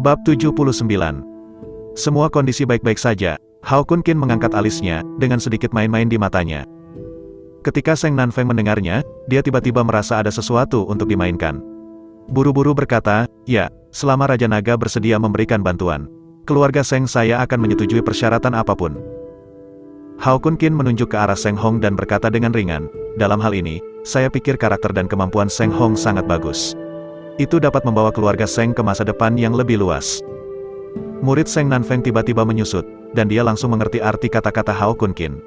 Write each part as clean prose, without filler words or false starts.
Bab 79. Semua kondisi baik-baik saja. Hao Kunkin mengangkat alisnya, dengan sedikit main-main di matanya. Ketika Seng Nanfeng mendengarnya, dia tiba-tiba merasa ada sesuatu untuk dimainkan. Buru-buru berkata, "Ya, selama Raja Naga bersedia memberikan bantuan, keluarga Seng saya akan menyetujui persyaratan apapun." Hao Kunkin menunjuk ke arah Seng Hong dan berkata dengan ringan, "Dalam hal ini, saya pikir karakter dan kemampuan Seng Hong sangat bagus. Itu dapat membawa keluarga Seng ke masa depan yang lebih luas." Murid Seng Nanfeng tiba-tiba menyusut, dan dia langsung mengerti arti kata-kata Hao Kunkin.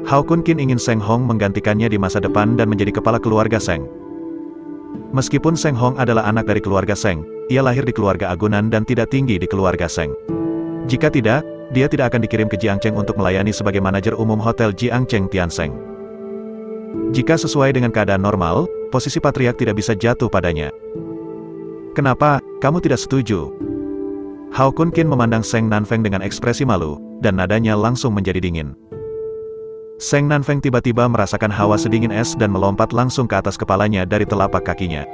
Hao Kunkin ingin Seng Hong menggantikannya di masa depan dan menjadi kepala keluarga Seng. Meskipun Seng Hong adalah anak dari keluarga Seng, ia lahir di keluarga agunan dan tidak tinggi di keluarga Seng. Jika tidak, dia tidak akan dikirim ke Jiangcheng untuk melayani sebagai manajer umum Hotel Jiangcheng Tiansheng. Jika sesuai dengan keadaan normal, posisi patriark tidak bisa jatuh padanya. "Kenapa, kamu tidak setuju?" Hao Kunkin memandang Seng Nanfeng dengan ekspresi malu, dan nadanya langsung menjadi dingin. Seng Nanfeng tiba-tiba merasakan hawa sedingin es dan melompat langsung ke atas kepalanya dari telapak kakinya.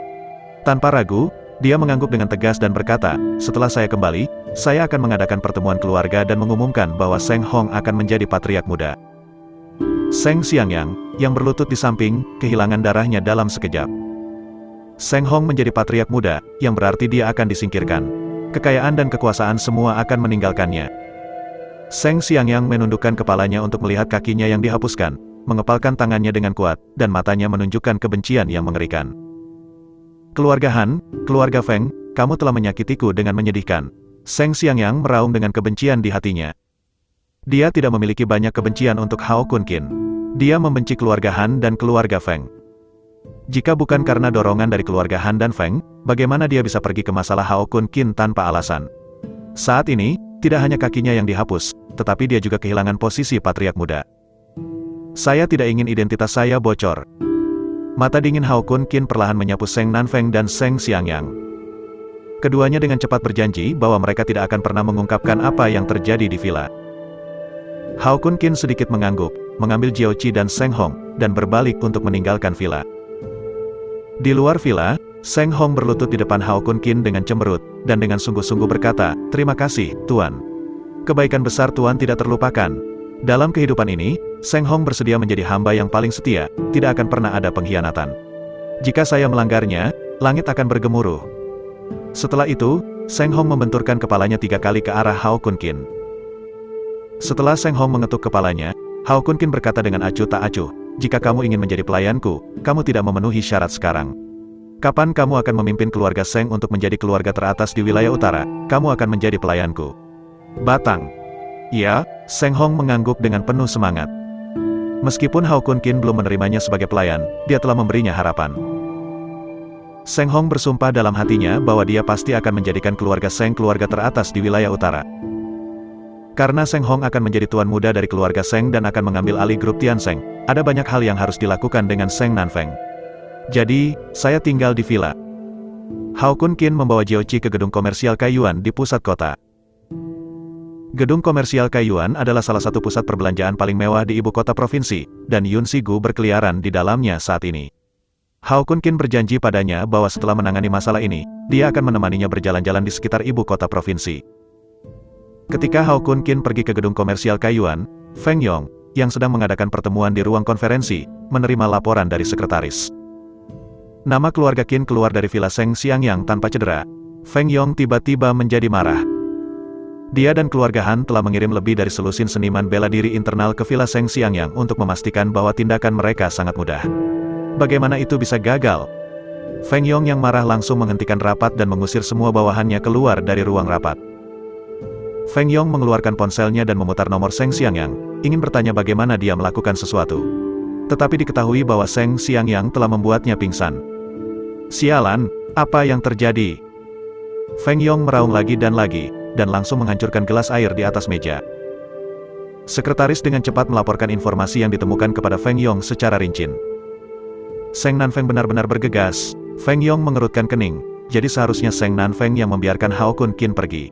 Tanpa ragu, dia mengangguk dengan tegas dan berkata, "Setelah saya kembali, saya akan mengadakan pertemuan keluarga dan mengumumkan bahwa Seng Hong akan menjadi patriark muda." Seng Xiangyang, yang berlutut di samping, kehilangan darahnya dalam sekejap. Seng Hong menjadi patriark muda, yang berarti dia akan disingkirkan. Kekayaan dan kekuasaan semua akan meninggalkannya. Seng Xiangyang menundukkan kepalanya untuk melihat kakinya yang dihapuskan, mengepalkan tangannya dengan kuat, dan matanya menunjukkan kebencian yang mengerikan. "Keluarga Han, keluarga Feng, kamu telah menyakitiku dengan menyedihkan." Seng Xiangyang meraung dengan kebencian di hatinya. Dia tidak memiliki banyak kebencian untuk Hao Kunkin. Dia membenci keluarga Han dan keluarga Feng. Jika bukan karena dorongan dari keluarga Han dan Feng, bagaimana dia bisa pergi ke masalah Hao Kunkin tanpa alasan? Saat ini, tidak hanya kakinya yang dihapus, tetapi dia juga kehilangan posisi patriark muda. "Saya tidak ingin identitas saya bocor." Mata dingin Hao Kunkin perlahan menyapu Seng Nanfeng dan Seng Xiangyang. Keduanya dengan cepat berjanji bahwa mereka tidak akan pernah mengungkapkan apa yang terjadi di villa. Hao Kunkin sedikit mengangguk, mengambil Jiao Qi dan Seng Hong, dan berbalik untuk meninggalkan villa. Di luar villa, Seng Hong berlutut di depan Hao Kunkin dengan cemberut, dan dengan sungguh-sungguh berkata, "Terima kasih, Tuan. Kebaikan besar Tuan tidak terlupakan. Dalam kehidupan ini, Seng Hong bersedia menjadi hamba yang paling setia, tidak akan pernah ada pengkhianatan. Jika saya melanggarnya, langit akan bergemuruh." Setelah itu, Seng Hong membenturkan kepalanya 3 kali ke arah Hao Kunkin. Setelah Seng Hong mengetuk kepalanya, Hao Kunkin berkata dengan acuh tak acuh, "Jika kamu ingin menjadi pelayanku, kamu tidak memenuhi syarat sekarang. Kapan kamu akan memimpin keluarga Seng untuk menjadi keluarga teratas di wilayah utara, kamu akan menjadi pelayanku." "Batang." "Ya," Seng Hong mengangguk dengan penuh semangat. Meskipun Hao Kunkin belum menerimanya sebagai pelayan, dia telah memberinya harapan. Seng Hong bersumpah dalam hatinya bahwa dia pasti akan menjadikan keluarga Seng keluarga teratas di wilayah utara. Karena Seng Hong akan menjadi tuan muda dari keluarga Seng dan akan mengambil alih grup Tiansheng, ada banyak hal yang harus dilakukan dengan Seng Nanfeng. "Jadi, saya tinggal di villa." Hao Kunkin membawa Jiao Qi ke gedung komersial Kaiyuan di pusat kota. Gedung komersial Kaiyuan adalah salah satu pusat perbelanjaan paling mewah di ibu kota provinsi, dan Yun Sigu berkeliaran di dalamnya saat ini. Hao Kunkin berjanji padanya bahwa setelah menangani masalah ini, dia akan menemaninya berjalan-jalan di sekitar ibu kota provinsi. Ketika Hao Kunkin pergi ke gedung komersial Kaiyuan, Feng Yong, yang sedang mengadakan pertemuan di ruang konferensi, menerima laporan dari sekretaris. Nama keluarga Qin keluar dari villa Seng Xiangyang tanpa cedera. Feng Yong tiba-tiba menjadi marah. Dia dan keluarga Han telah mengirim lebih dari selusin seniman bela diri internal ke villa Seng Xiangyang untuk memastikan bahwa tindakan mereka sangat mudah. Bagaimana itu bisa gagal? Feng Yong yang marah langsung menghentikan rapat dan mengusir semua bawahannya keluar dari ruang rapat. Feng Yong mengeluarkan ponselnya dan memutar nomor Seng Xiangyang, ingin bertanya bagaimana dia melakukan sesuatu. Tetapi diketahui bahwa Seng Xiangyang telah membuatnya pingsan. "Sialan, apa yang terjadi?" Feng Yong meraung lagi, dan langsung menghancurkan gelas air di atas meja. Sekretaris dengan cepat melaporkan informasi yang ditemukan kepada Feng Yong secara rinci. Seng Nanfeng benar-benar bergegas. Feng Yong mengerutkan kening, jadi seharusnya Seng Nanfeng yang membiarkan Hao Kunkin pergi.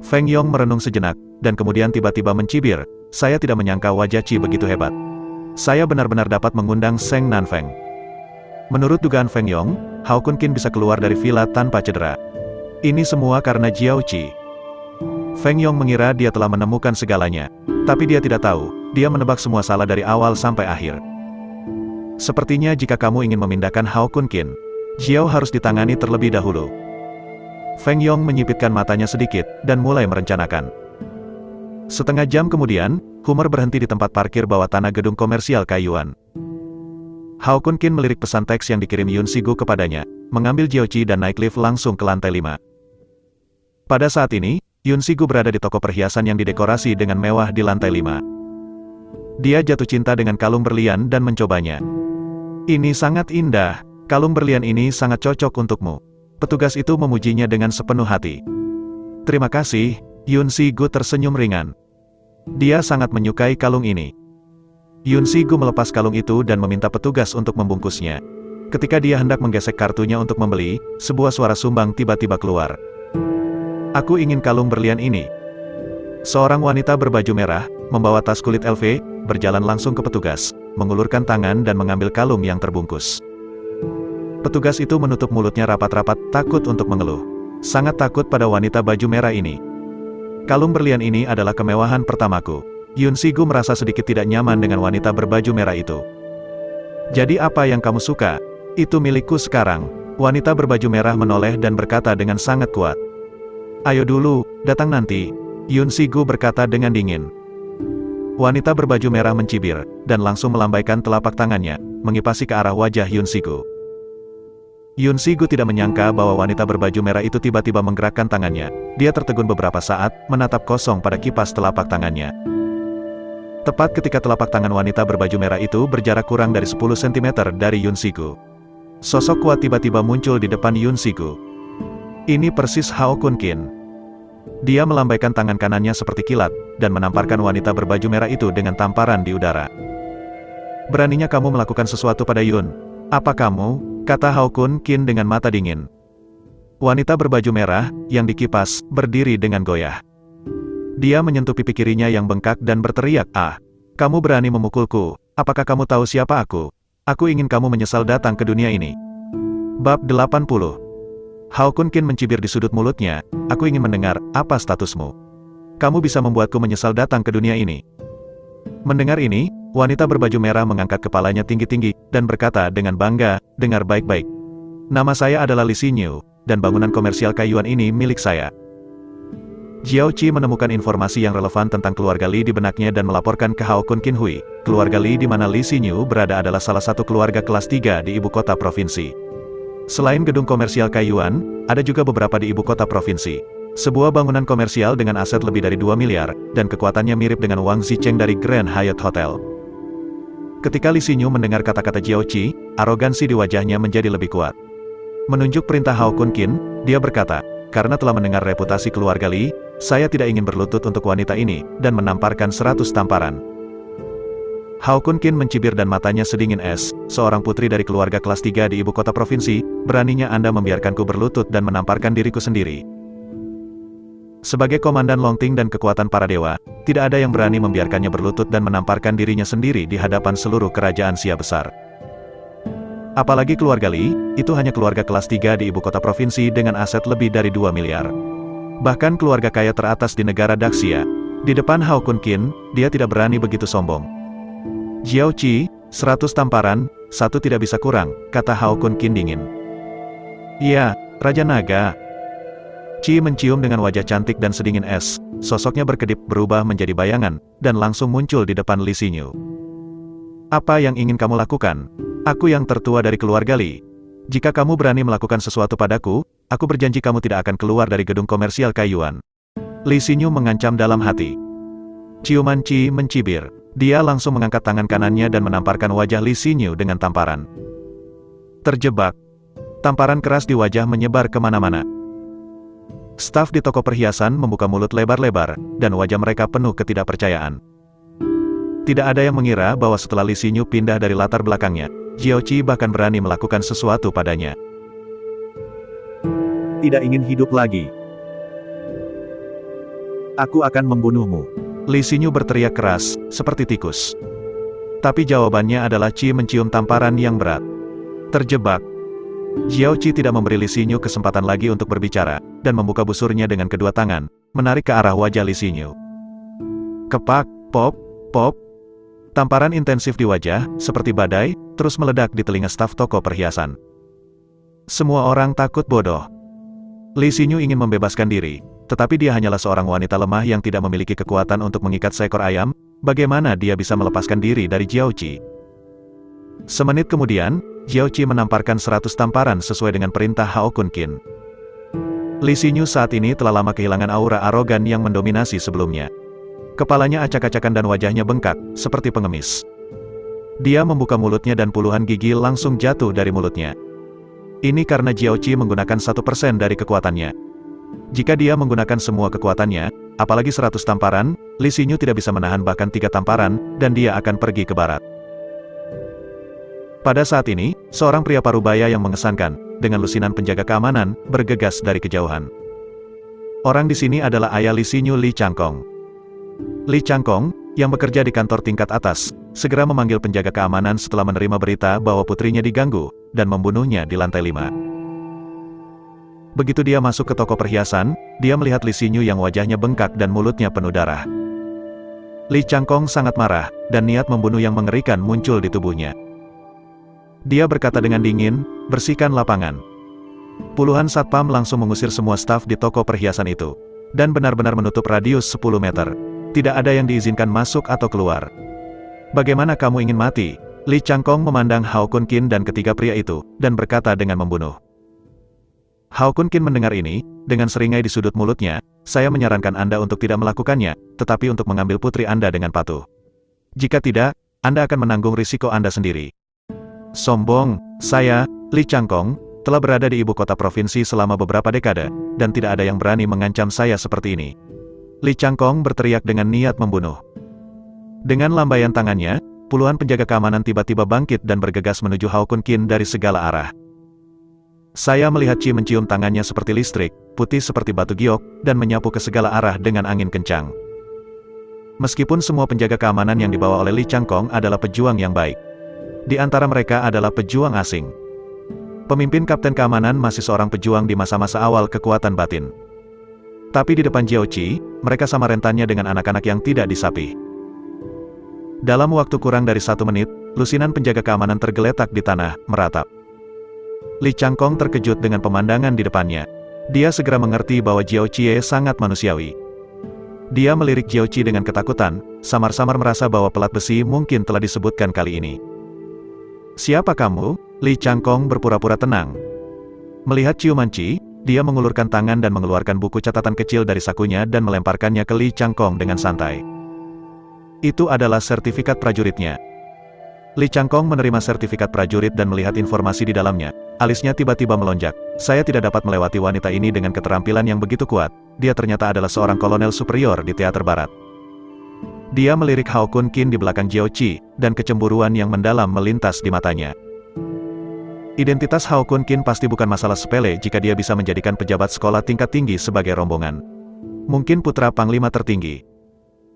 Feng Yong merenung sejenak, dan kemudian tiba-tiba mencibir, "Saya tidak menyangka wajah Qi begitu hebat. Saya benar-benar dapat mengundang Seng Nanfeng." Menurut dugaan Feng Yong, Hao Kunkin bisa keluar dari villa tanpa cedera. Ini semua karena Jiao Qi. Feng Yong mengira dia telah menemukan segalanya. Tapi dia tidak tahu, dia menebak semua salah dari awal sampai akhir. Sepertinya jika kamu ingin memindahkan Hao Kunkin, Jiao harus ditangani terlebih dahulu. Feng Yong menyipitkan matanya sedikit, dan mulai merencanakan. Setengah jam kemudian, Humor berhenti di tempat parkir bawah tanah gedung komersial Kaiyuan. Hao Kunkin melirik pesan teks yang dikirim Yun Sigu kepadanya, mengambil Jiao Qi dan naik lift langsung ke lantai 5. Pada saat ini, Yun Sigu berada di toko perhiasan yang didekorasi dengan mewah di lantai 5. Dia jatuh cinta dengan kalung berlian dan mencobanya. Ini sangat indah, kalung berlian ini sangat cocok untukmu. Petugas itu memujinya dengan sepenuh hati. Terima kasih, Yun Sigu tersenyum ringan. Dia sangat menyukai kalung ini. Yun Sigu melepas kalung itu dan meminta petugas untuk membungkusnya. Ketika dia hendak menggesek kartunya untuk membeli, sebuah suara sumbang tiba-tiba keluar. Aku ingin kalung berlian ini. Seorang wanita berbaju merah, membawa tas kulit LV, berjalan langsung ke petugas, mengulurkan tangan dan mengambil kalung yang terbungkus. Petugas itu menutup mulutnya rapat-rapat, takut untuk mengeluh. Sangat takut pada wanita baju merah ini. Kalung berlian ini adalah kemewahan pertamaku. Yun Sigu merasa sedikit tidak nyaman dengan wanita berbaju merah itu. Jadi apa yang kamu suka? Itu milikku sekarang. Wanita berbaju merah menoleh dan berkata dengan sangat kuat. Ayo dulu, datang nanti. Yun Sigu berkata dengan dingin. Wanita berbaju merah mencibir, dan langsung melambaikan telapak tangannya, mengipasi ke arah wajah Yun Sigu. Yun Sigu tidak menyangka bahwa wanita berbaju merah itu tiba-tiba menggerakkan tangannya. Dia tertegun beberapa saat, menatap kosong pada kipas telapak tangannya. Tepat ketika telapak tangan wanita berbaju merah itu berjarak kurang dari 10 cm dari Yun Sigu. Sosok kuat tiba-tiba muncul di depan Yun Sigu. Ini persis Hao Kunkin. Dia melambaikan tangan kanannya seperti kilat, dan menamparkan wanita berbaju merah itu dengan tamparan di udara. Beraninya kamu melakukan sesuatu pada Yun? Apa kamu? Kata Hao Kunkin dengan mata dingin. Wanita berbaju merah, yang dikipas, berdiri dengan goyah. Dia menyentuh pipi kirinya yang bengkak dan berteriak, "Ah, kamu berani memukulku, apakah kamu tahu siapa aku? Aku ingin kamu menyesal datang ke dunia ini." Bab 80. Hao Kunkin mencibir di sudut mulutnya, "Aku ingin mendengar, apa statusmu? Kamu bisa membuatku menyesal datang ke dunia ini." Mendengar ini, wanita berbaju merah mengangkat kepalanya tinggi-tinggi, dan berkata dengan bangga, "Dengar baik-baik. Nama saya adalah Li Xinyu, dan bangunan komersial Kaiyuan ini milik saya." Jiao Qi menemukan informasi yang relevan tentang keluarga Li di benaknya dan melaporkan ke Hao Kunkin Hui. Keluarga Li di mana Li Xinyu berada adalah salah satu keluarga kelas 3 di ibu kota provinsi. Selain gedung komersial Kaiyuan, ada juga beberapa di ibu kota provinsi. Sebuah bangunan komersial dengan aset lebih dari 2 miliar, dan kekuatannya mirip dengan Wang Zicheng dari Grand Hyatt Hotel. Ketika Li Xinyu mendengar kata-kata Jiao Qi, arogansi di wajahnya menjadi lebih kuat. Menunjuk perintah Hao Kunkin, dia berkata, "Karena telah mendengar reputasi keluarga Li, saya tidak ingin berlutut untuk wanita ini," dan menamparkan 100 tamparan. Hao Kunkin mencibir dan matanya sedingin es, "Seorang putri dari keluarga kelas 3 di ibu kota provinsi, beraninya Anda membiarkanku berlutut dan menamparkan diriku sendiri. Sebagai komandan Longting dan kekuatan para dewa, tidak ada yang berani membiarkannya berlutut dan menamparkan dirinya sendiri di hadapan seluruh kerajaan Xia besar. Apalagi keluarga Li, itu hanya keluarga kelas 3 di ibu kota provinsi dengan aset lebih dari 2 miliar. Bahkan keluarga kaya teratas di negara Daxia. Di depan Hao Kunkin, dia tidak berani begitu sombong." "Jiao Qi, 100 tamparan, 1 tidak bisa kurang," kata Hao Kunkin dingin. "Iya, Raja Naga." Qi mencium dengan wajah cantik dan sedingin es, sosoknya berkedip berubah menjadi bayangan, dan langsung muncul di depan Li Xinyu. "Apa yang ingin kamu lakukan? Aku yang tertua dari keluarga Li. Jika kamu berani melakukan sesuatu padaku, aku berjanji kamu tidak akan keluar dari gedung komersial Kaiyuan." Li Xinyu mengancam dalam hati. Ciuman Qi mencibir. Dia langsung mengangkat tangan kanannya dan menamparkan wajah Li Xinyu dengan tamparan. Terjebak. Tamparan keras di wajah menyebar kemana-mana. Staf di toko perhiasan membuka mulut lebar-lebar, dan wajah mereka penuh ketidakpercayaan. Tidak ada yang mengira bahwa setelah Li Xinyu pindah dari latar belakangnya, Jiao Qi bahkan berani melakukan sesuatu padanya. "Tidak ingin hidup lagi. Aku akan membunuhmu." Li Xinyu berteriak keras, seperti tikus. Tapi jawabannya adalah Qi mencium tamparan yang berat. Terjebak. Jiao Qi tidak memberi Li Xinyu kesempatan lagi untuk berbicara, dan membuka busurnya dengan kedua tangan, menarik ke arah wajah Li Xinyu. Kepak, pop, pop. Tamparan intensif di wajah, seperti badai, terus meledak di telinga staf toko perhiasan. Semua orang takut bodoh. Li Xinyu ingin membebaskan diri, tetapi dia hanyalah seorang wanita lemah yang tidak memiliki kekuatan untuk mengikat seekor ayam. Bagaimana dia bisa melepaskan diri dari Jiao Qi? Semenit kemudian, Jiao Qi menamparkan 100 tamparan sesuai dengan perintah Hao Kun Qin. Li Xinyu saat ini telah lama kehilangan aura arogan yang mendominasi sebelumnya. Kepalanya acak-acakan dan wajahnya bengkak, seperti pengemis. Dia membuka mulutnya dan puluhan gigi langsung jatuh dari mulutnya. Ini karena Jiao Qi menggunakan 1% dari kekuatannya. Jika dia menggunakan semua kekuatannya, apalagi 100 tamparan, Li Xinyu tidak bisa menahan bahkan 3 tamparan, dan dia akan pergi ke barat. Pada saat ini, seorang pria parubaya yang mengesankan, dengan lusinan penjaga keamanan, bergegas dari kejauhan. Orang di sini adalah ayah Li Xinyu, Li Changkong. Li Changkong, yang bekerja di kantor tingkat atas, segera memanggil penjaga keamanan setelah menerima berita bahwa putrinya diganggu, dan membunuhnya di lantai 5. Begitu dia masuk ke toko perhiasan, dia melihat Li Xinyu yang wajahnya bengkak dan mulutnya penuh darah. Li Changkong sangat marah, dan niat membunuh yang mengerikan muncul di tubuhnya. Dia berkata dengan dingin, "Bersihkan lapangan." Puluhan satpam langsung mengusir semua staf di toko perhiasan itu, dan benar-benar menutup radius 10 meter. Tidak ada yang diizinkan masuk atau keluar. "Bagaimana kamu ingin mati?" Li Changkong memandang Hao Kun Qin dan ketiga pria itu, dan berkata dengan membunuh. Hao Kun Qin mendengar ini, dengan seringai di sudut mulutnya, "Saya menyarankan Anda untuk tidak melakukannya, tetapi untuk mengambil putri Anda dengan patuh. Jika tidak, Anda akan menanggung risiko Anda sendiri." Sombong, saya, Li Changkong, telah berada di ibu kota provinsi selama beberapa dekade, dan tidak ada yang berani mengancam saya seperti ini. Li Changkong berteriak dengan niat membunuh. Dengan lambaian tangannya, puluhan penjaga keamanan tiba-tiba bangkit dan bergegas menuju Hao Kun Qin dari segala arah. Saya melihat Qi mencium tangannya seperti listrik, putih seperti batu giok, dan menyapu ke segala arah dengan angin kencang. Meskipun semua penjaga keamanan yang dibawa oleh Li Changkong adalah pejuang yang baik, di antara mereka adalah pejuang asing. Pemimpin kapten keamanan masih seorang pejuang di masa-masa awal kekuatan batin. Tapi di depan Jiao Qi, mereka sama rentannya dengan anak-anak yang tidak disapi. Dalam waktu kurang dari 1 menit, lusinan penjaga keamanan tergeletak di tanah, meratap. Li Changkong terkejut dengan pemandangan di depannya. Dia segera mengerti bahwa Jiao Qi sangat manusiawi. Dia melirik Jiao Qi dengan ketakutan, samar-samar merasa bahwa pelat besi mungkin telah disebutkan kali ini. "Siapa kamu?" Li Changkong berpura-pura tenang. Melihat ciuman Qi, dia mengulurkan tangan dan mengeluarkan buku catatan kecil dari sakunya dan melemparkannya ke Li Changkong dengan santai. Itu adalah sertifikat prajuritnya. Li Changkong menerima sertifikat prajurit dan melihat informasi di dalamnya. Alisnya tiba-tiba melonjak. "Saya tidak dapat melewati wanita ini dengan keterampilan yang begitu kuat. Dia ternyata adalah seorang kolonel superior di teater barat." Dia melirik Hao Kun Qin di belakang Jiao Qi, dan kecemburuan yang mendalam melintas di matanya. Identitas Hao Kun Qin pasti bukan masalah sepele jika dia bisa menjadikan pejabat sekolah tingkat tinggi sebagai rombongan. Mungkin putra panglima tertinggi.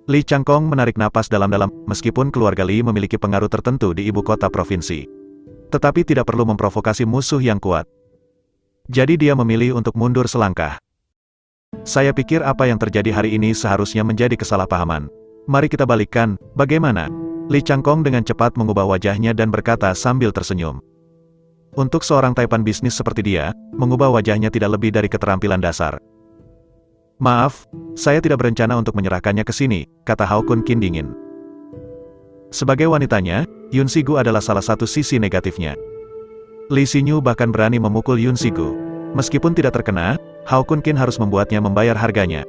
Li Changkong menarik napas dalam-dalam, meskipun keluarga Li memiliki pengaruh tertentu di ibu kota provinsi. Tetapi tidak perlu memprovokasi musuh yang kuat. Jadi dia memilih untuk mundur selangkah. "Saya pikir apa yang terjadi hari ini seharusnya menjadi kesalahpahaman. Mari kita balikkan, bagaimana?" Li Changkong dengan cepat mengubah wajahnya dan berkata sambil tersenyum. Untuk seorang taipan bisnis seperti dia, mengubah wajahnya tidak lebih dari keterampilan dasar. "Maaf, saya tidak berencana untuk menyerahkannya ke sini," kata Hao Kun Qin dingin. Sebagai wanitanya, Yun Sigu adalah salah satu sisi negatifnya. Li Xinyu bahkan berani memukul Yun Sigu. Meskipun tidak terkena, Hao Kun Qin harus membuatnya membayar harganya.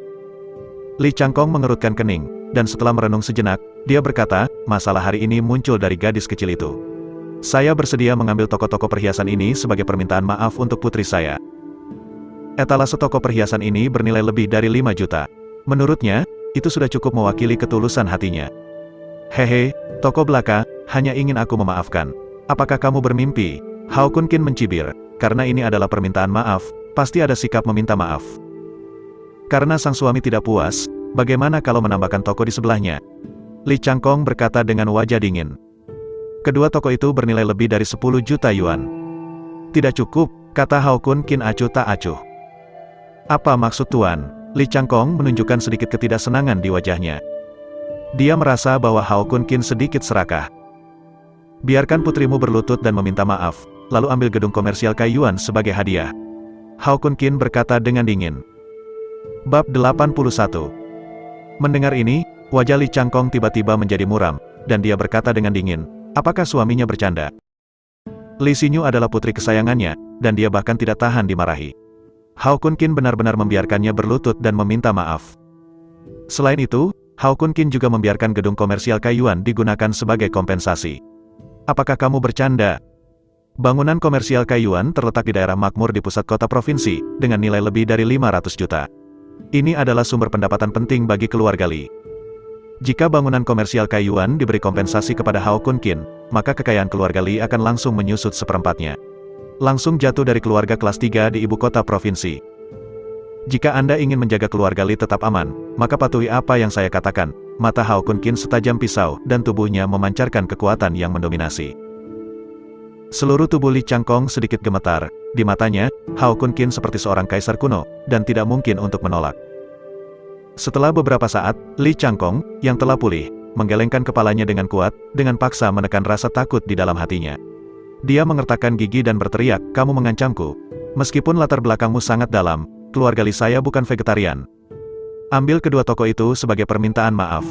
Li Changkong mengerutkan kening, dan setelah merenung sejenak, dia berkata, "Masalah hari ini muncul dari gadis kecil itu. Saya bersedia mengambil toko-toko perhiasan ini sebagai permintaan maaf untuk putri saya." Etalase toko perhiasan ini bernilai lebih dari 5 juta. Menurutnya, itu sudah cukup mewakili ketulusan hatinya. "Hehe, toko belaka, hanya ingin aku memaafkan. Apakah kamu bermimpi?" Hao Kun Qin mencibir. Karena ini adalah permintaan maaf, pasti ada sikap meminta maaf. Karena sang suami tidak puas, bagaimana kalau menambahkan toko di sebelahnya? Li Changkong berkata dengan wajah dingin. Kedua toko itu bernilai lebih dari 10 juta yuan. Tidak cukup, kata Hao Kun Qin acuh tak acuh. Apa maksud Tuan? Li Changkong menunjukkan sedikit ketidaksenangan di wajahnya. Dia merasa bahwa Hao Kun Qin sedikit serakah. Biarkan putrimu berlutut dan meminta maaf, lalu ambil gedung komersial Kaiyuan sebagai hadiah. Hao Kun Qin berkata dengan dingin. Bab 81. Mendengar ini, wajah Li Changkong tiba-tiba menjadi muram, dan dia berkata dengan dingin, apakah suaminya bercanda? Li Xinyu adalah putri kesayangannya, dan dia bahkan tidak tahan dimarahi. Hao Kun Qin benar-benar membiarkannya berlutut dan meminta maaf. Selain itu, Hao Kun Qin juga membiarkan gedung komersial Kaiyuan digunakan sebagai kompensasi. Apakah kamu bercanda? Bangunan komersial Kaiyuan terletak di daerah makmur di pusat kota provinsi, dengan nilai lebih dari 500 juta. Ini adalah sumber pendapatan penting bagi keluarga Li. Jika bangunan komersial Kaiyuan diberi kompensasi kepada Hao Kun Qin, maka kekayaan keluarga Li akan langsung menyusut seperempatnya. Langsung jatuh dari keluarga kelas 3 di ibu kota provinsi. Jika Anda ingin menjaga keluarga Li tetap aman, maka patuhi apa yang saya katakan. Mata Hao Kun Qin setajam pisau, dan tubuhnya memancarkan kekuatan yang mendominasi. Seluruh tubuh Li Changkong sedikit gemetar. Di matanya, Hao Kun Qin seperti seorang kaisar kuno, dan tidak mungkin untuk menolak. Setelah beberapa saat, Li Changkong, yang telah pulih, menggelengkan kepalanya dengan kuat, dengan paksa menekan rasa takut di dalam hatinya. Dia mengertakkan gigi dan berteriak, kamu mengancamku. Meskipun latar belakangmu sangat dalam, keluarga Li saya bukan vegetarian. Ambil kedua toko itu sebagai permintaan maaf.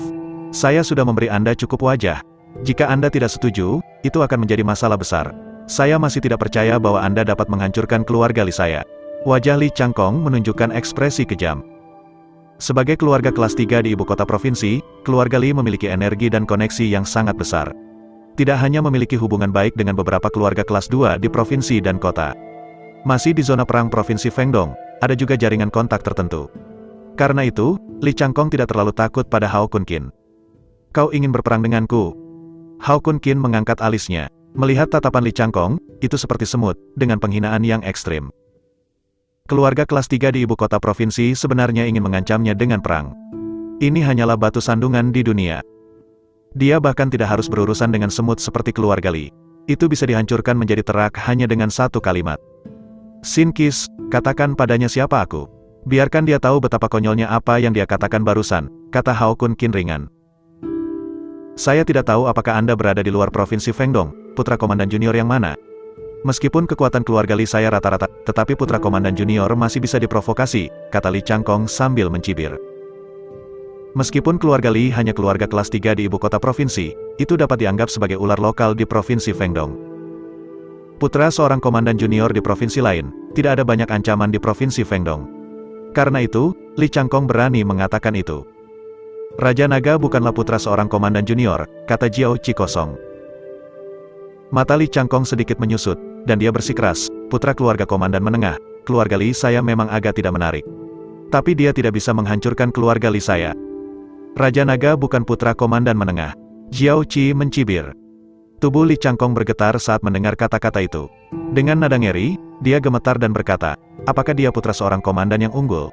Saya sudah memberi Anda cukup wajah. Jika Anda tidak setuju, itu akan menjadi masalah besar. Saya masih tidak percaya bahwa Anda dapat menghancurkan keluarga Li saya. Wajah Li Changkong menunjukkan ekspresi kejam. Sebagai keluarga kelas 3 di ibu kota provinsi, keluarga Li memiliki energi dan koneksi yang sangat besar. Tidak hanya memiliki hubungan baik dengan beberapa keluarga kelas 2 di provinsi dan kota. Masih di zona perang provinsi Fengdong, ada juga jaringan kontak tertentu. Karena itu, Li Changkong tidak terlalu takut pada Hao Kun Qin. Kau ingin berperang denganku? Hao Kun Qin mengangkat alisnya. Melihat tatapan Li Changkong, itu seperti semut, dengan penghinaan yang ekstrim. Keluarga kelas 3 di ibu kota provinsi sebenarnya ingin mengancamnya dengan perang. Ini hanyalah batu sandungan di dunia. Dia bahkan tidak harus berurusan dengan semut seperti keluarga Li. Itu bisa dihancurkan menjadi terak hanya dengan satu kalimat. Sin Kis, katakan padanya siapa aku. Biarkan dia tahu betapa konyolnya apa yang dia katakan barusan, kata Hao Kun Qin ringan. Saya tidak tahu apakah Anda berada di luar provinsi Fengdong, putra komandan junior yang mana. Meskipun kekuatan keluarga Li saya rata-rata, tetapi putra komandan junior masih bisa diprovokasi, kata Li Changkong sambil mencibir. Meskipun keluarga Li hanya keluarga kelas 3 di ibu kota provinsi, itu dapat dianggap sebagai ular lokal di provinsi Fengdong. Putra seorang komandan junior di provinsi lain, tidak ada banyak ancaman di provinsi Fengdong. Karena itu, Li Changkong berani mengatakan itu. Raja Naga bukanlah putra seorang komandan junior, kata Jiao Qi kosong. Mata Li Changkong sedikit menyusut, dan dia bersikeras, putra keluarga komandan menengah, keluarga Li saya memang agak tidak menarik. Tapi dia tidak bisa menghancurkan keluarga Li saya. Raja Naga bukan putra komandan menengah. Jiao Qi mencibir. Tubuh Li Changkong bergetar saat mendengar kata-kata itu. Dengan nada ngeri, dia gemetar dan berkata, apakah dia putra seorang komandan yang unggul?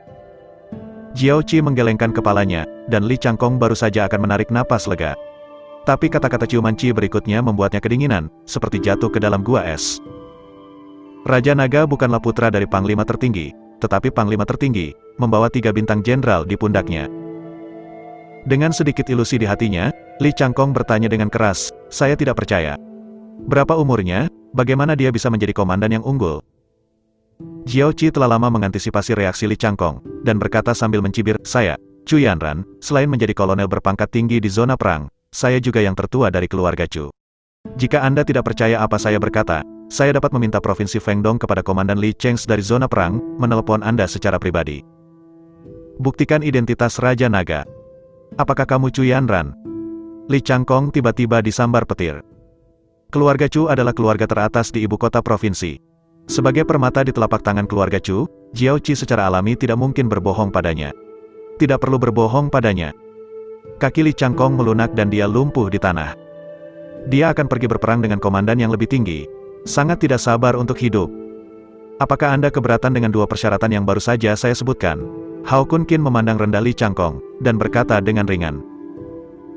Jiao Qi menggelengkan kepalanya, dan Li Changkong baru saja akan menarik napas lega. Tapi kata-kata ciuman Qi berikutnya membuatnya kedinginan, seperti jatuh ke dalam gua es. Raja Naga bukanlah putra dari Panglima tertinggi, tetapi Panglima tertinggi, membawa 3 bintang jenderal di pundaknya. Dengan sedikit ilusi di hatinya, Li Changkong bertanya dengan keras, saya tidak percaya. Berapa umurnya, bagaimana dia bisa menjadi komandan yang unggul? Jiao Qi telah lama mengantisipasi reaksi Li Changkong, dan berkata sambil mencibir, saya, Chu Yanran, selain menjadi kolonel berpangkat tinggi di zona perang, saya juga yang tertua dari keluarga Chu. Jika Anda tidak percaya apa saya berkata, saya dapat meminta provinsi Fengdong kepada Komandan Li Cheng dari zona perang, menelepon Anda secara pribadi. Buktikan identitas Raja Naga. Apakah kamu Chu Yanran? Li Changkong tiba-tiba disambar petir. Keluarga Chu adalah keluarga teratas di ibu kota provinsi. Sebagai permata di telapak tangan keluarga Chu, Jiao Qi secara alami tidak mungkin berbohong padanya. Tidak perlu berbohong padanya. Kaki Li Changkong melunak dan dia lumpuh di tanah. Dia akan pergi berperang dengan komandan yang lebih tinggi. Sangat tidak sabar untuk hidup. Apakah Anda keberatan dengan 2 persyaratan yang baru saja saya sebutkan? Hao Kun Qin memandang rendah Li Changkong, dan berkata dengan ringan.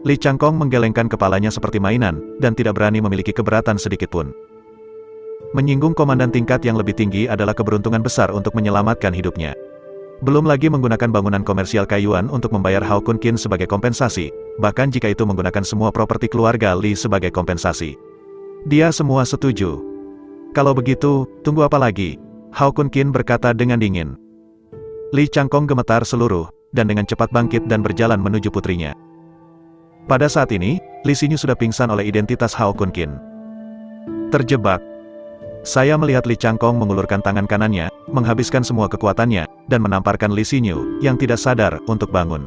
Li Changkong menggelengkan kepalanya seperti mainan, dan tidak berani memiliki keberatan sedikitpun. Menyinggung komandan tingkat yang lebih tinggi adalah keberuntungan besar untuk menyelamatkan hidupnya. Belum lagi menggunakan bangunan komersial Kaiyuan untuk membayar Hao Kun Qin sebagai kompensasi, bahkan jika itu menggunakan semua properti keluarga Li sebagai kompensasi. Dia semua setuju. Kalau begitu, tunggu apa lagi? Hao Kun Qin berkata dengan dingin. Li Changkong gemetar seluruh, dan dengan cepat bangkit dan berjalan menuju putrinya. Pada saat ini, Li Xinyu sudah pingsan oleh identitas Hao Kun Qin. Terjebak. Saya melihat Li Changkong mengulurkan tangan kanannya, menghabiskan semua kekuatannya, dan menamparkan Li Xinyu, yang tidak sadar, untuk bangun.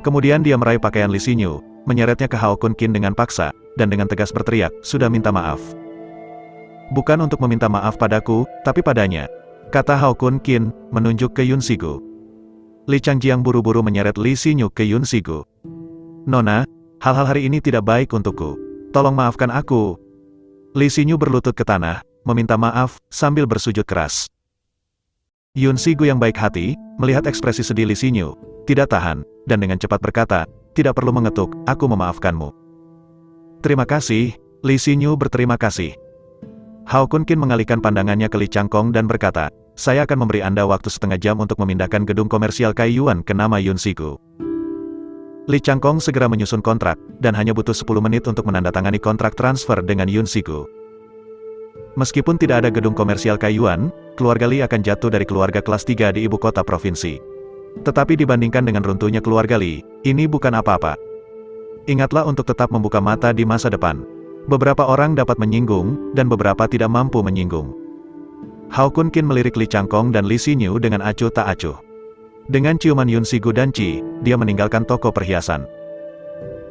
Kemudian dia meraih pakaian Li Xinyu, menyeretnya ke Hao Kun Qin dengan paksa, dan dengan tegas berteriak, sudah minta maaf. Bukan untuk meminta maaf padaku, tapi padanya, kata Hao Kun Qin, menunjuk ke Yun Shigu. Li Changjiang buru-buru menyeret Li Xinyu ke Yun Shigu. Nona, hal-hal hari ini tidak baik untukku. Tolong maafkan aku. Li Xinyu berlutut ke tanah, meminta maaf, sambil bersujud keras. Yun Shigu yang baik hati, melihat ekspresi sedih Li Xinyu, tidak tahan, dan dengan cepat berkata, tidak perlu mengetuk, aku memaafkanmu. Terima kasih, Li Xinyu berterima kasih. Hao Kun Qin mengalihkan pandangannya ke Li Changkong dan berkata, saya akan memberi Anda waktu setengah jam untuk memindahkan gedung komersial Kaiyuan ke nama Yun Shigu. Li Changkong segera menyusun kontrak, dan hanya butuh 10 menit untuk menandatangani kontrak transfer dengan Yun Shigu. Meskipun tidak ada gedung komersial Kaiyuan, keluarga Li akan jatuh dari keluarga kelas 3 di ibu kota provinsi. Tetapi dibandingkan dengan runtuhnya keluarga Li, ini bukan apa-apa. Ingatlah untuk tetap membuka mata di masa depan. Beberapa orang dapat menyinggung, dan beberapa tidak mampu menyinggung. Hao Kun Qin melirik Li Changkong dan Li Xinyu dengan acuh tak acuh. Dengan ciuman Yun Shigu dan Qi, dia meninggalkan toko perhiasan.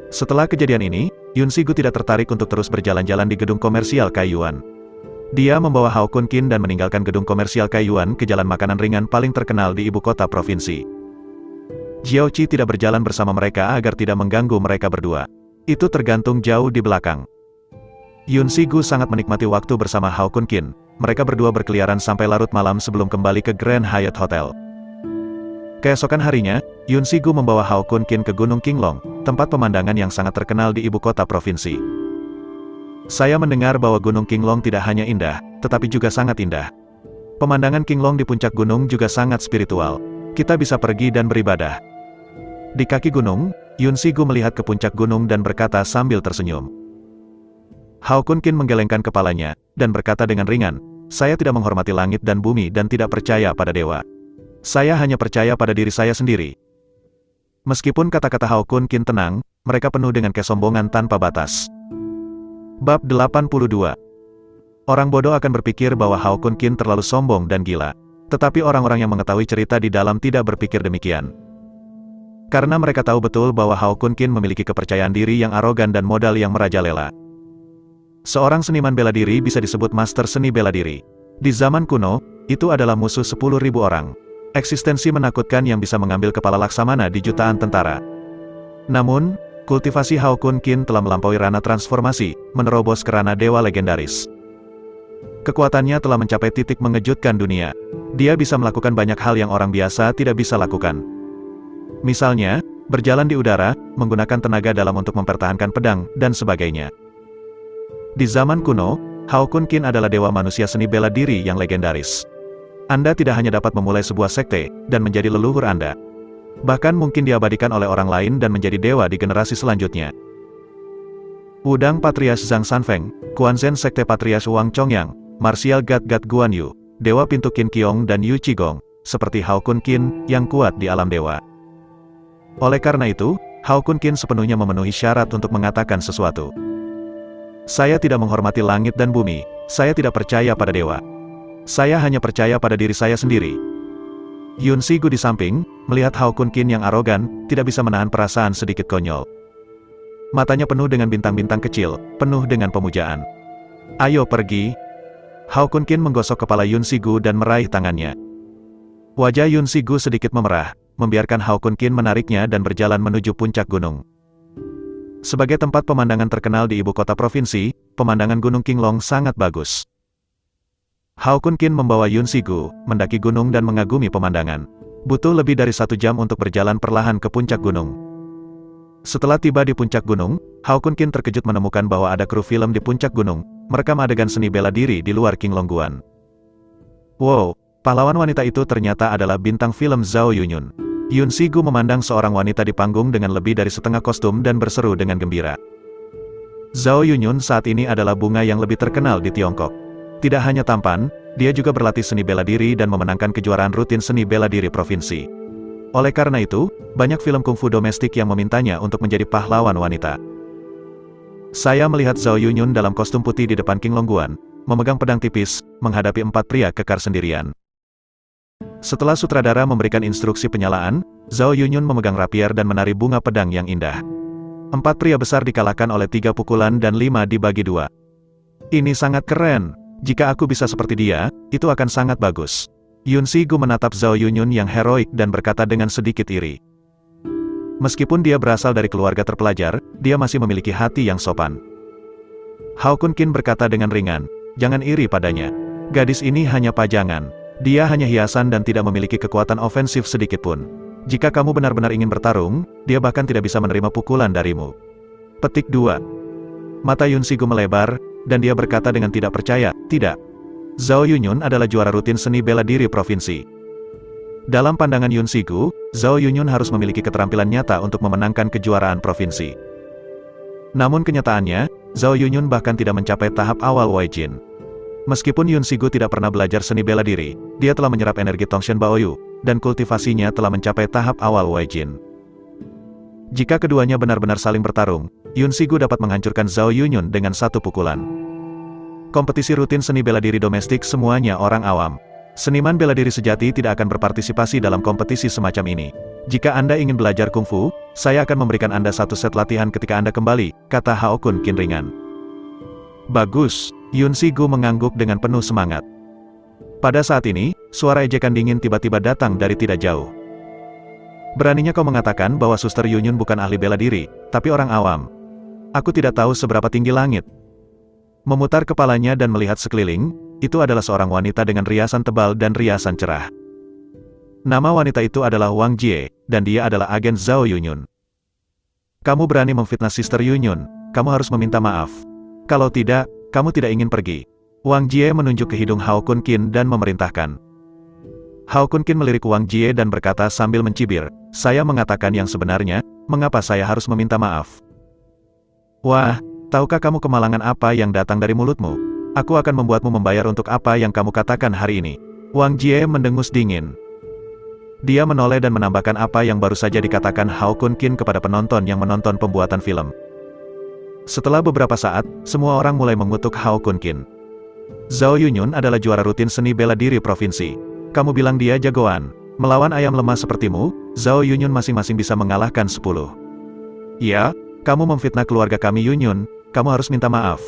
Setelah kejadian ini, Yun Shigu tidak tertarik untuk terus berjalan-jalan di gedung komersial Kaiyuan. Dia membawa Hao Kun Qin dan meninggalkan gedung komersial Kaiyuan ke jalan makanan ringan paling terkenal di ibu kota provinsi. Jiao Qi tidak berjalan bersama mereka agar tidak mengganggu mereka berdua. Itu tergantung jauh di belakang. Yun Shigu sangat menikmati waktu bersama Hao Kun Qin. Mereka berdua berkeliaran sampai larut malam sebelum kembali ke Grand Hyatt Hotel. Keesokan harinya, Yun Shigu membawa Hao Kun Qin ke Gunung Qinglong, tempat pemandangan yang sangat terkenal di ibu kota provinsi. Saya mendengar bahwa Gunung Qinglong tidak hanya indah, tetapi juga sangat indah. Pemandangan Qinglong di puncak gunung juga sangat spiritual. Kita bisa pergi dan beribadah. Di kaki gunung, Yun Shigu melihat ke puncak gunung dan berkata sambil tersenyum. Hao Kun Qin menggelengkan kepalanya, dan berkata dengan ringan, saya tidak menghormati langit dan bumi dan tidak percaya pada dewa. Saya hanya percaya pada diri saya sendiri. Meskipun kata-kata Hao Kun Qin tenang, mereka penuh dengan kesombongan tanpa batas. Bab 82. Orang bodoh akan berpikir bahwa Hao Kun Qin terlalu sombong dan gila. Tetapi orang-orang yang mengetahui cerita di dalam tidak berpikir demikian. Karena mereka tahu betul bahwa Hao Kun Qin memiliki kepercayaan diri yang arogan dan modal yang merajalela. Seorang seniman bela diri bisa disebut master seni bela diri. Di zaman kuno, itu adalah musuh 10.000 orang. Eksistensi menakutkan yang bisa mengambil kepala Laksamana di jutaan tentara. Namun, kultivasi Hao Kun Qin telah melampaui ranah transformasi, menerobos ke ranah dewa legendaris. Kekuatannya telah mencapai titik mengejutkan dunia. Dia bisa melakukan banyak hal yang orang biasa tidak bisa lakukan. Misalnya, berjalan di udara, menggunakan tenaga dalam untuk mempertahankan pedang, dan sebagainya. Di zaman kuno, Hao Kun Qin adalah dewa manusia seni bela diri yang legendaris. Anda tidak hanya dapat memulai sebuah sekte, dan menjadi leluhur Anda. Bahkan mungkin diabadikan oleh orang lain dan menjadi dewa di generasi selanjutnya. Wudang Patriarch Zhang Sanfeng, Quanzhen Sekte Patriarch Wang Chongyang, Martial God Guan Yu, Dewa Pintu Qin Qiong dan Yu Qigong, seperti Hao Kun Qin, yang kuat di alam dewa. Oleh karena itu, Hao Kun Qin sepenuhnya memenuhi syarat untuk mengatakan sesuatu. Saya tidak menghormati langit dan bumi, saya tidak percaya pada dewa. Saya hanya percaya pada diri saya sendiri. Yun Shigu di samping, melihat Hao Kun Qin yang arogan, tidak bisa menahan perasaan sedikit konyol. Matanya penuh dengan bintang-bintang kecil, penuh dengan pemujaan. Ayo pergi. Hao Kun Qin menggosok kepala Yun Shigu dan meraih tangannya. Wajah Yun Shigu sedikit memerah, membiarkan Hao Kun Qin menariknya dan berjalan menuju puncak gunung. Sebagai tempat pemandangan terkenal di ibu kota provinsi, pemandangan Gunung Qinglong sangat bagus. Hao Kun Qin membawa Yun Shigu, mendaki gunung dan mengagumi pemandangan. Butuh lebih dari 1 jam untuk berjalan perlahan ke puncak gunung. Setelah tiba di puncak gunung, Hao Kun Kin terkejut menemukan bahwa ada kru film di puncak gunung, merekam adegan seni bela diri di luar King Longguan. Wow, pahlawan wanita itu ternyata adalah bintang film Zhao Yunyun. Yun Sigu memandang seorang wanita di panggung dengan lebih dari setengah kostum dan berseru dengan gembira. Zhao Yunyun saat ini adalah bunga yang lebih terkenal di Tiongkok. Tidak hanya tampan, dia juga berlatih seni bela diri dan memenangkan kejuaraan rutin seni bela diri provinsi. Oleh karena itu, banyak film kungfu domestik yang memintanya untuk menjadi pahlawan wanita. Saya melihat Zhao Yunyun dalam kostum putih di depan King Longguan, memegang pedang tipis, menghadapi 4 pria kekar sendirian. Setelah sutradara memberikan instruksi penyalaan, Zhao Yunyun memegang rapier dan menari bunga pedang yang indah. 4 pria besar dikalahkan oleh 3 pukulan dan 5 dibagi 2. Ini sangat keren. Jika aku bisa seperti dia, itu akan sangat bagus. Yun Sigu menatap Zhao Yunyun yang heroik dan berkata dengan sedikit iri. Meskipun dia berasal dari keluarga terpelajar, dia masih memiliki hati yang sopan. Hao Kun Kin berkata dengan ringan, jangan iri padanya. Gadis ini hanya pajangan. Dia hanya hiasan dan tidak memiliki kekuatan ofensif sedikitpun. Jika kamu benar-benar ingin bertarung, dia bahkan tidak bisa menerima pukulan darimu. Petik 2. Mata Yun Sigu melebar, dan dia berkata dengan tidak percaya, tidak. Zhao Yunyun adalah juara rutin seni bela diri provinsi. Dalam pandangan Yun Sigu, Zhao Yunyun harus memiliki keterampilan nyata untuk memenangkan kejuaraan provinsi. Namun kenyataannya, Zhao Yunyun bahkan tidak mencapai tahap awal Wei Jin. Meskipun Yun Sigu tidak pernah belajar seni bela diri, dia telah menyerap energi Tongshan Baoyu, dan kultivasinya telah mencapai tahap awal Wei Jin. Jika keduanya benar-benar saling bertarung, Yun Sigu dapat menghancurkan Zhao Yunyun dengan 1 pukulan. Kompetisi rutin seni bela diri domestik semuanya orang awam. Seniman bela diri sejati tidak akan berpartisipasi dalam kompetisi semacam ini. Jika Anda ingin belajar kungfu, saya akan memberikan Anda 1 set latihan ketika Anda kembali, kata Hao Kun Kin ringan. Bagus, Yun Sigu mengangguk dengan penuh semangat. Pada saat ini, suara ejekan dingin tiba-tiba datang dari tidak jauh. Beraninya kau mengatakan bahwa Suster Yunyun bukan ahli bela diri, tapi orang awam. Aku tidak tahu seberapa tinggi langit. Memutar kepalanya dan melihat sekeliling, itu adalah seorang wanita dengan riasan tebal dan riasan cerah. Nama wanita itu adalah Wang Jie, dan dia adalah agen Zhao Yunyun. Kamu berani memfitnah Sister Yunyun, kamu harus meminta maaf. Kalau tidak, kamu tidak ingin pergi. Wang Jie menunjuk ke hidung Hao Kun Kin dan memerintahkan. Hao Kun Kin melirik Wang Jie dan berkata sambil mencibir, saya mengatakan yang sebenarnya, mengapa saya harus meminta maaf? Wah, tahukah kamu kemalangan apa yang datang dari mulutmu? Aku akan membuatmu membayar untuk apa yang kamu katakan hari ini. Wang Jie mendengus dingin. Dia menoleh dan menambahkan apa yang baru saja dikatakan Hao Kun Kin kepada penonton yang menonton pembuatan film. Setelah beberapa saat, semua orang mulai mengutuk Hao Kun Kin. Zhao Yunyun adalah juara rutin seni bela diri provinsi. Kamu bilang dia jagoan. Melawan ayam lemah sepertimu, Zhao Yunyun masing-masing bisa mengalahkan 10. Ya, kamu memfitnah keluarga kami Yunyun, kamu harus minta maaf.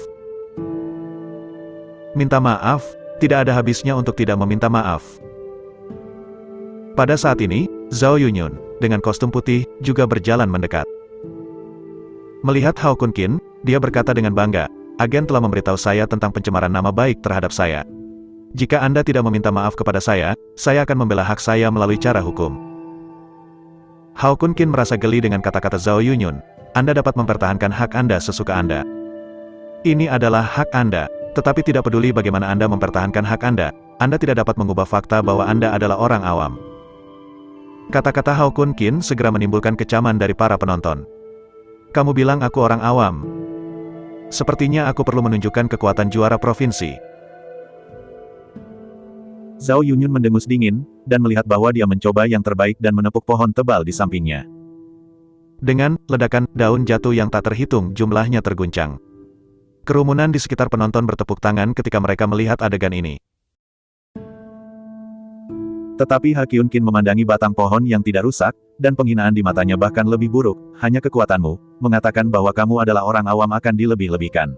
Minta maaf, tidak ada habisnya untuk tidak meminta maaf. Pada saat ini, Zhao Yunyun, dengan kostum putih, juga berjalan mendekat. Melihat Hao Kun Kin, dia berkata dengan bangga, agen telah memberitahu saya tentang pencemaran nama baik terhadap saya. Jika Anda tidak meminta maaf kepada saya akan membela hak saya melalui cara hukum. Hao Kun Kin merasa geli dengan kata-kata Zhao Yunyun, Anda dapat mempertahankan hak Anda sesuka Anda. Ini adalah hak Anda, tetapi tidak peduli bagaimana Anda mempertahankan hak Anda tidak dapat mengubah fakta bahwa Anda adalah orang awam. Kata-kata Hao Kun Kin segera menimbulkan kecaman dari para penonton. Kamu bilang aku orang awam. Sepertinya aku perlu menunjukkan kekuatan juara provinsi. Zhao Yunyun mendengus dingin, dan melihat bahwa dia mencoba yang terbaik dan menepuk pohon tebal di sampingnya. Dengan ledakan, daun jatuh yang tak terhitung jumlahnya terguncang. Kerumunan di sekitar penonton bertepuk tangan ketika mereka melihat adegan ini. Tetapi Ha Kyun Kin memandangi batang pohon yang tidak rusak, dan penghinaan di matanya bahkan lebih buruk, hanya kekuatanmu, mengatakan bahwa kamu adalah orang awam akan dilebih-lebihkan.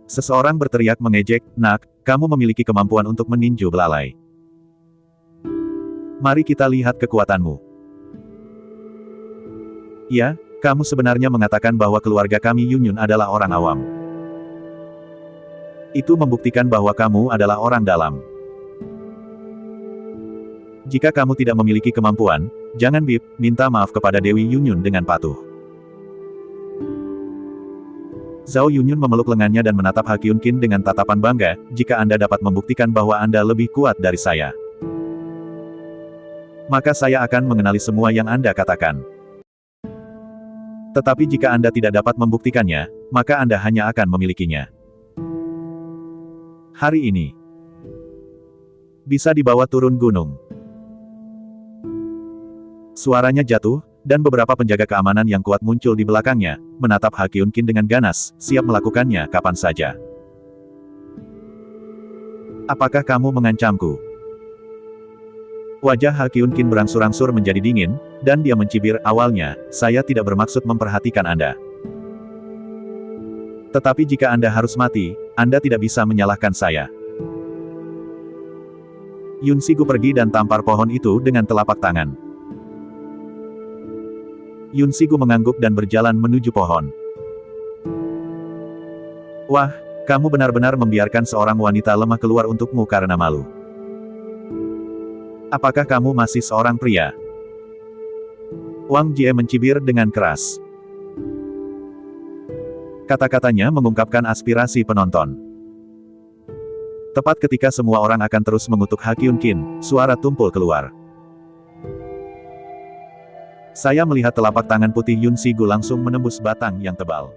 Seseorang berteriak mengejek, nak, kamu memiliki kemampuan untuk meninju belalai. Mari kita lihat kekuatanmu. Ya, kamu sebenarnya mengatakan bahwa keluarga kami Yunyun adalah orang awam. Itu membuktikan bahwa kamu adalah orang dalam. Jika kamu tidak memiliki kemampuan, jangan minta maaf kepada Dewi Yunyun dengan patuh. Zhao Yunyun memeluk lengannya dan menatap Ha Kyun-kin dengan tatapan bangga, jika Anda dapat membuktikan bahwa Anda lebih kuat dari saya, maka saya akan mengenali semua yang Anda katakan. Tetapi jika Anda tidak dapat membuktikannya, maka Anda hanya akan memilikinya. Hari ini, bisa dibawa turun gunung. Suaranya jatuh, dan beberapa penjaga keamanan yang kuat muncul di belakangnya, menatap Ha Kyun-kin dengan ganas, siap melakukannya kapan saja. Apakah kamu mengancamku? Wajah Ha Kyun-kin berangsur-angsur menjadi dingin, dan dia mencibir, awalnya, saya tidak bermaksud memperhatikan Anda. Tetapi jika Anda harus mati, Anda tidak bisa menyalahkan saya. Yun Sigu pergi dan tampar pohon itu dengan telapak tangan. Yun Sigu mengangguk dan berjalan menuju pohon. Wah, kamu benar-benar membiarkan seorang wanita lemah keluar untukmu karena malu. Apakah kamu masih seorang pria? Wang Jie mencibir dengan keras. Kata-katanya mengungkapkan aspirasi penonton. Tepat ketika semua orang akan terus mengutuk Ha Kyun-kin, suara tumpul keluar. Saya melihat telapak tangan putih Yun Sigu langsung menembus batang yang tebal.